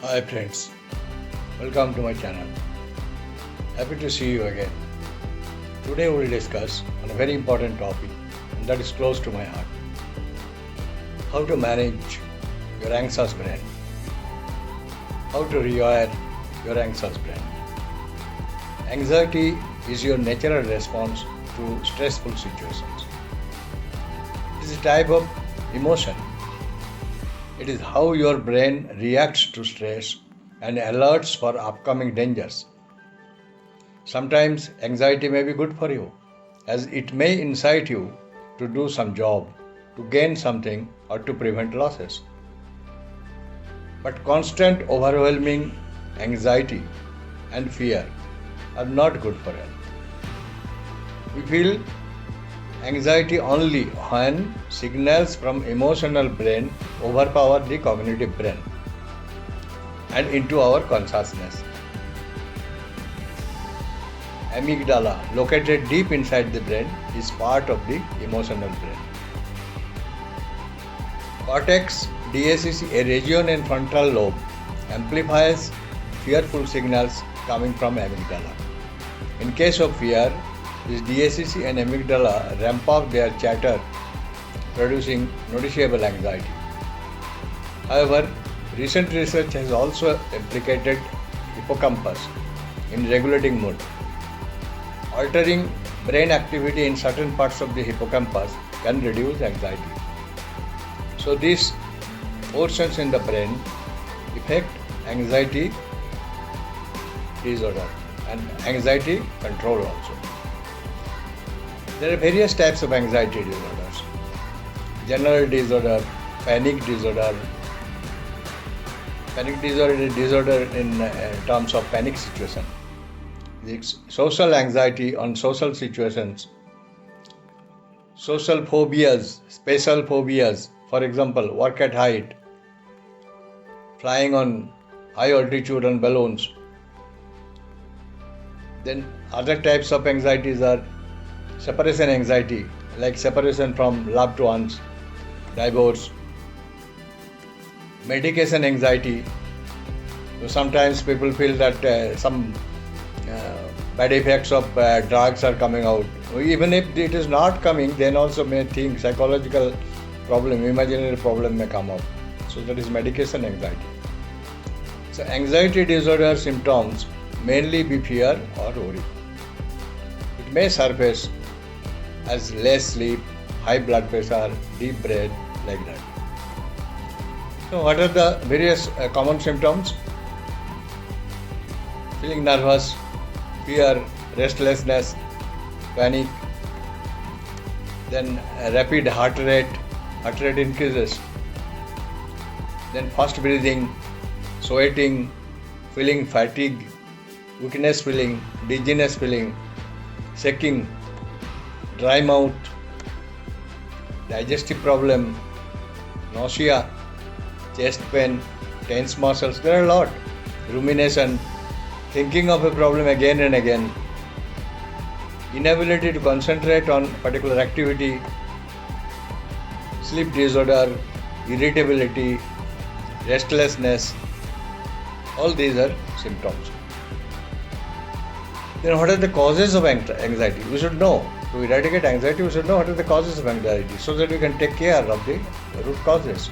Hi friends, welcome to my channel. Happy to see you again. Today we will discuss on a very important topic and that is close to my heart. How to manage your anxious brain. How to rewire your anxious brain. Anxiety is your natural response to stressful situations. It is a type of emotion. It is how your brain reacts to stress and alerts for upcoming dangers. Sometimes anxiety may be good for you, as it may incite you to do some job, to gain something, or to prevent losses. But constant overwhelming anxiety and fear are not good for health. We feel anxiety only when signals from emotional brain overpower the cognitive brain and into our consciousness. Amygdala, located deep inside the brain, is part of the emotional brain. Cortex DACC, a region in frontal lobe, amplifies fearful signals coming from amygdala. In case of fear, this DACC and amygdala ramp up their chatter, producing noticeable anxiety. However, recent research has also implicated hippocampus in regulating mood. Altering brain activity in certain parts of the hippocampus can reduce anxiety. So these portions in the brain affect anxiety disorder and anxiety control also. There are various types of anxiety disorders. General disorder, panic disorder. Panic disorder is disorder in terms of panic situation. Social anxiety on social situations. Social phobias, spatial phobias, for example, work at height, flying on high altitude on balloons. Then other types of anxieties are separation anxiety, like separation from loved ones, divorce, medication anxiety. So sometimes people feel that some bad effects of drugs are coming out. Even if it is not coming, then also may think psychological problem, imaginary problem may come up. So that is medication anxiety. So anxiety disorder symptoms mainly be fear or worry. It may surface as less sleep, high blood pressure, deep breath, like that. So what are the various common symptoms? Feeling nervous, fear, restlessness, panic, then rapid heart rate increases, then fast breathing, sweating, feeling fatigue, weakness feeling, dizziness feeling, shaking, dry mouth, digestive problem, nausea, chest pain, tense muscles. There are a lot. Rumination, thinking of a problem again and again, inability to concentrate on particular activity, sleep disorder, irritability, restlessness. All these are symptoms. Then what are the causes of anxiety? We should know. To eradicate anxiety, we should know what are the causes of anxiety so that we can take care of the root causes.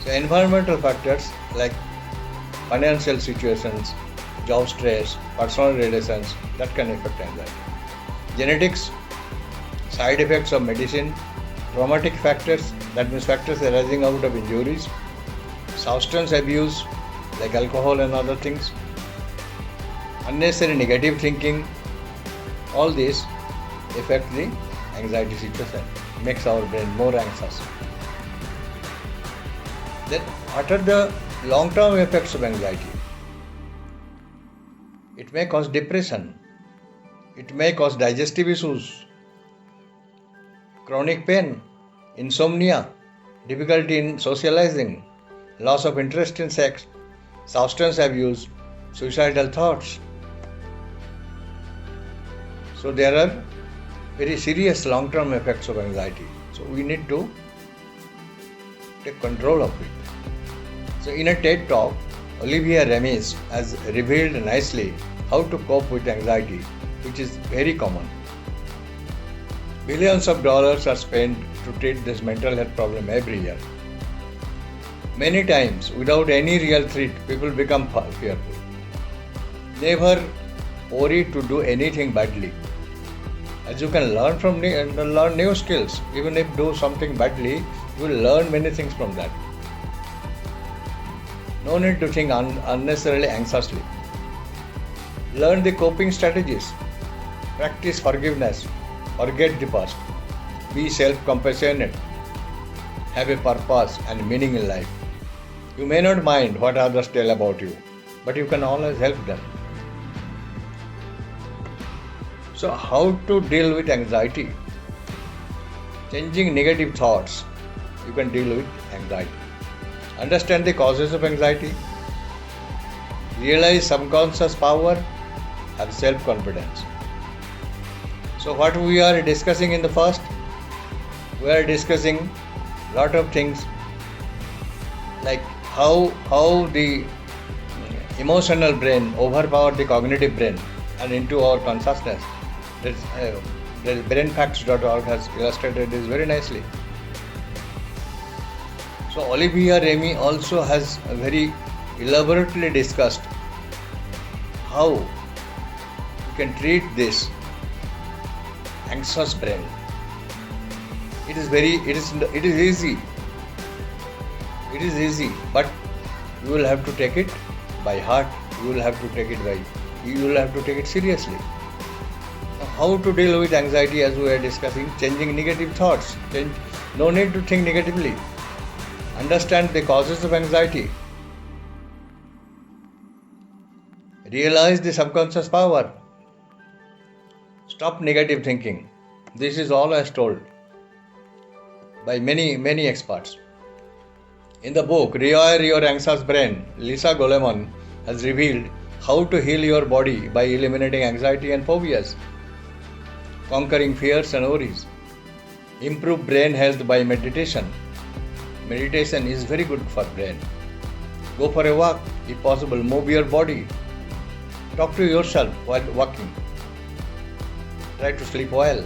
So environmental factors like financial situations, job stress, personal relations, that can affect anxiety. Genetics, side effects of medicine, traumatic factors, that means factors arising out of injuries, substance abuse like alcohol and other things, unnecessary negative thinking, all these affect the anxiety situation, makes our brain more anxious. Then what are the long-term effects of anxiety? It may cause depression, it may cause digestive issues, chronic pain, insomnia, difficulty in socializing, loss of interest in sex, substance abuse, suicidal thoughts. So there are very serious long-term effects of anxiety. So we need to take control of it. So in a TED talk, Olivia Remis has revealed nicely how to cope with anxiety, which is very common. Billions of dollars are spent to treat this mental health problem every year. Many times, without any real threat, people become fearful. Never worry to do anything badly, as you can learn new skills. Even if do something badly, you will learn many things from that. No need to think unnecessarily anxiously. Learn the coping strategies. Practice forgiveness. Forget the past. Be self-compassionate. Have a purpose and meaning in life. You may not mind what others tell about you, but you can always help them. So, how to deal with anxiety? Changing negative thoughts. You can deal with anxiety. Understand the causes of anxiety. Realize subconscious power. Have self-confidence. So what we are discussing in the first? We are discussing lot of things like how the emotional brain overpower the cognitive brain and into our consciousness. The brainfacts.org has illustrated this very nicely. So Olivia Remy also has very elaborately discussed how you can treat this anxious brain. It is easy. It is easy, but you will have to take it by heart. You will have to take it seriously. Now, how to deal with anxiety, as we were discussing? Changing negative thoughts. No need to think negatively. Understand the causes of anxiety. Realize the subconscious power. Stop negative thinking. This is all as told by many experts. In the book Rewire Your Anxious Brain, Lisa Goleman has revealed how to heal your body by eliminating anxiety and phobias, conquering fears and worries, improve brain health by meditation. Meditation is very good for brain. Go for a walk, if possible, move your body. Talk to yourself while walking. Try to sleep well.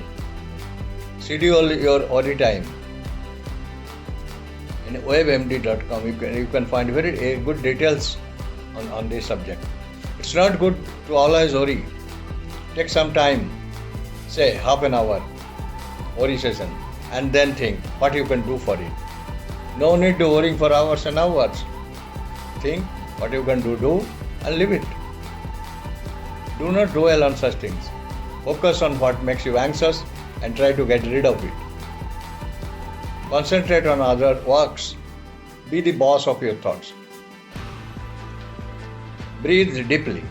Schedule your OD time. In webmd.com you can find very good details on this subject. It's not good to always worry. Take some time, say half an hour worry session, and then think what you can do for it. No need to worry for hours and hours. Think what you can do and leave it. Do not dwell on such things. Focus on what makes you anxious and try to get rid of it. Concentrate on other works. Be the boss of your thoughts. Breathe deeply.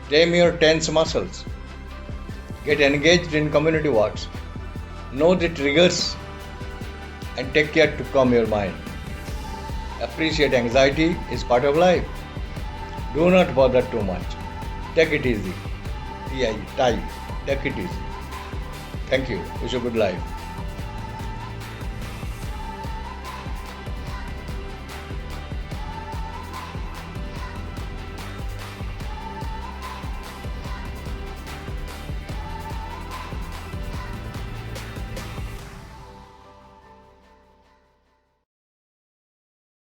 Tame your tense muscles. Get engaged in community works. Know the triggers and take care to calm your mind. Appreciate anxiety is part of life. Do not bother too much. Take it easy. Take it easy. Thank you. Wish you a good life.